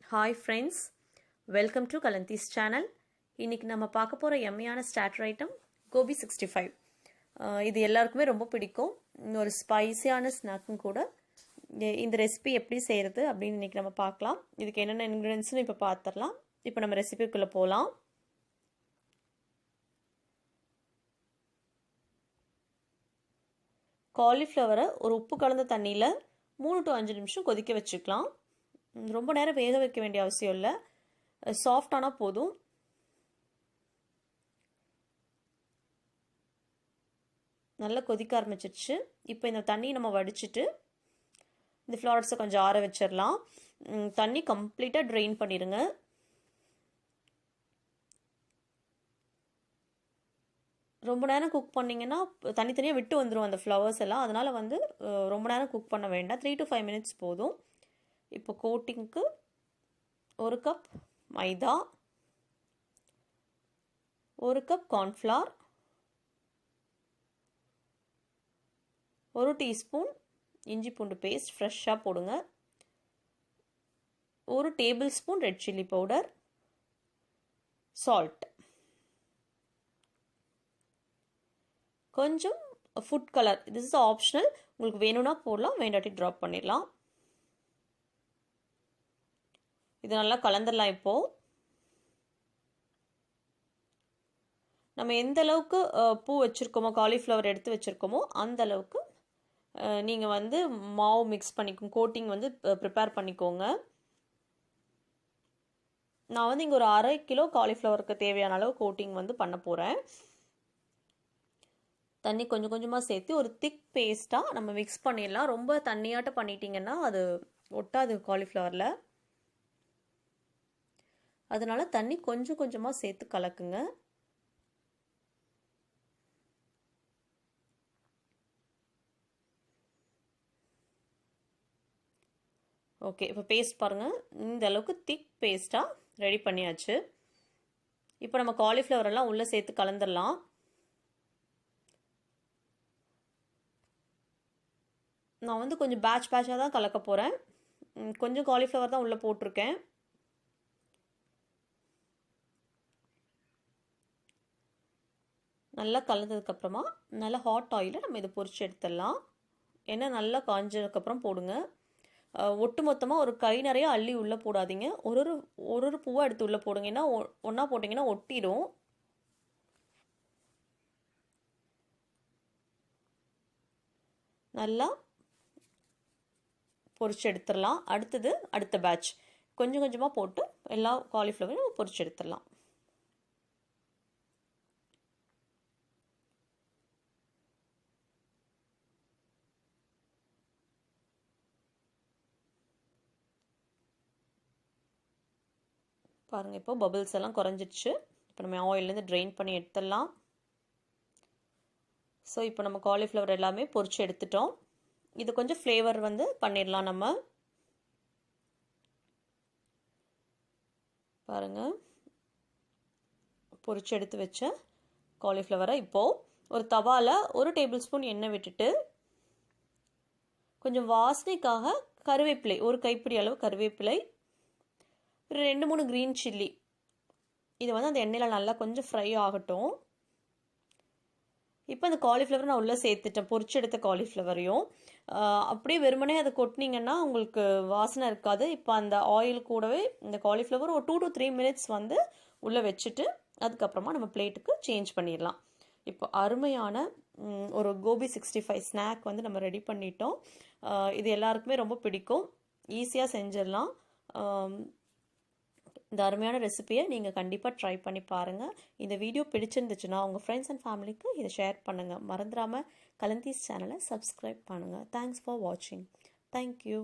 Hi friends, welcome to Kalanti's channel. இன்னைக்கு நம்ம பார்க்க போற எம்மியான ஸ்டார்டர் ஐட்டம் கோபி 65. இது எல்லாருக்குமே ரொம்ப பிடிக்கும். ஒரு ஸ்பைசியான ஸ்நாக்கும் கூட. இந்த ரெசிபி எப்படி செய்யறது அப்படின்னு இன்னைக்கு நம்ம பார்க்கலாம். இதுக்கு என்னென்ன இன்கிரிடியன்ட்ஸ்னு இப்போ பார்த்துடலாம். இப்போ நம்ம ரெசிபிக்குள்ள போலாம். காலிஃப்ளவரை ஒரு உப்பு கலந்த தண்ணியில் 3 to 5 நிமிஷம் கொதிக்க வச்சுக்கலாம். ரொம்ப நேரம் வேக வைக்க வேண்டிய அவசியம் இல்லை, சாஃப்டானா போதும். நல்லா கொதிக்க ஆரம்பிச்சிருச்சு. இப்போ இந்த தண்ணி நம்ம வடிச்சிட்டு இந்த ஃப்ளாரட்ஸை கொஞ்சம் ஆற வச்சிடலாம். தண்ணி கம்ப்ளீட்டாக ட்ரெயின் பண்ணிடுங்க. ரொம்ப நேரம் குக் பண்ணிங்கன்னா தனித்தனியாக விட்டு வந்துடும் அந்த ஃப்ளவர்ஸ் எல்லாம். அதனால் ரொம்ப நேரம் குக் பண்ண வேண்டாம், 3 to 5 minutes போதும். இப்போ கோட்டிங்க்கு 1 cup maida, 1 cup cornflour, 1 teaspoon இஞ்சி பூண்டு பேஸ்ட் ஃப்ரெஷ்ஷாக போடுங்க, 1 tablespoon red chilli powder, salt, கொஞ்சம் food colour. This is optional, உங்களுக்கு வேணும்னா போடலாம், வேண்டாட்டி ட்ராப் பண்ணிடலாம். இது நல்லா கலந்துடலாம். இப்போது நம்ம எந்த அளவுக்கு பூ வச்சுருக்கோமோ, காலிஃப்ளவர் எடுத்து வச்சுருக்கோமோ அந்த அளவுக்கு நீங்கள் மாவு மிக்ஸ் பண்ணிக்கோங்க, கோட்டிங் ப்ரிப்பேர் பண்ணிக்கோங்க. நான் இங்கே ஒரு 1/2 கிலோ காலிஃப்ளவருக்கு தேவையான அளவு கோட்டிங் பண்ண போகிறேன். தண்ணி கொஞ்சம் கொஞ்சமாக சேர்த்து ஒரு திக் பேஸ்ட்டாக நம்ம மிக்ஸ் பண்ணிடலாம். ரொம்ப தண்ணியாட்ட பண்ணிட்டீங்கன்னா அது ஒட்டாது காலிஃப்ளவரில். அதனால தண்ணி கொஞ்சம் கொஞ்சமாக சேர்த்து கலக்குங்க. ஓகே, இப்போ பேஸ்ட் பாருங்கள், இந்த அளவுக்கு திக் பேஸ்ட்டாக ரெடி பண்ணியாச்சு. இப்போ நம்ம காலிஃப்ளவர் எல்லாம் உள்ளே சேர்த்து கலந்துடலாம். நான் கொஞ்சம் பேட்சாக தான் கலக்க போகிறேன். கொஞ்சம் காலிஃப்ளவர் தான் உள்ளே போட்டிருக்கேன். நல்லா கலந்ததுக்கப்புறமா நல்லா ஹாட் ஆயிலில் நம்ம இதை பொரிச்சு எடுத்துடலாம். எண்ணெய் நல்லா காஞ்சதுக்கப்புறம் போடுங்க. ஒட்டு மொத்தமாக ஒரு கை நிறைய அள்ளி உள்ளே போடாதீங்க. ஒரு பூவாக எடுத்து உள்ளே போடுங்க, ஏன்னா ஒன்றா போட்டிங்கன்னா ஒட்டிடும். நல்லா பொரிச்சு எடுத்துடலாம். அடுத்த பேட்ச் கொஞ்சம் கொஞ்சமாக போட்டு எல்லா காலிஃப்ளவரையும் பொரிச்சு எடுத்துடலாம். பாருங்கள், இப்போ பபிள்ஸ் எல்லாம் குறைஞ்சிடுச்சு. இப்போ நம்ம ஆயிலேருந்து ட்ரெயின் பண்ணி எடுத்துடலாம். ஸோ இப்போ நம்ம காலிஃப்ளவர் எல்லாமே பொரிச்சு எடுத்துட்டோம். இது கொஞ்சம் ஃப்ளேவர் பண்ணிடலாம் நம்ம. பாருங்கள், பொரிச்சு எடுத்து வச்ச காலிஃப்ளவரை இப்போது ஒரு தவாவில் 1 டேபிள் ஸ்பூன் எண்ணெய் விட்டுட்டு கொஞ்சம் வாசனைக்காக கருவேப்பிலை, 1 கைப்பிடி அளவு கருவேப்பிலை, 2-3 க்ரீன் சில்லி, இது அந்த எண்ணெயில் நல்லா கொஞ்சம் ஃப்ரை ஆகட்டும். இப்போ அந்த காலிஃப்ளவர் நான் உள்ளே சேர்த்துட்டேன், பொரிச்சு எடுத்த காலிஃப்ளவரையும். அப்படியே வெறுமனே அதை கொட்டினீங்கன்னா உங்களுக்கு வாசனை இருக்காது. இப்போ அந்த ஆயில் கூடவே இந்த காலிஃப்ளவர் ஒரு 2 to 3 minutes உள்ளே வச்சுட்டு அதுக்கப்புறமா நம்ம பிளேட்டுக்கு சேஞ்ச் பண்ணிடலாம். இப்போ அருமையான ஒரு கோபி 65 ஸ்நாக் நம்ம ரெடி பண்ணிட்டோம். இது எல்லாருக்குமே ரொம்ப பிடிக்கும், ஈஸியாக செஞ்சிடலாம். இந்த அருமையான ரெசிபியை நீங்கள் கண்டிப்பாக ட்ரை பண்ணி பாருங்கள். இந்த வீடியோ பிடிச்சிருந்துச்சுன்னா உங்கள் ஃப்ரெண்ட்ஸ் அண்ட் ஃபேமிலிக்கு இதை ஷேர் பண்ணுங்கள். மறந்துடாமல் கலந்தீஸ் சேனலை சப்ஸ்கிரைப் பண்ணுங்கள். தேங்க்ஸ் ஃபார் வாட்சிங். தேங்க்யூ.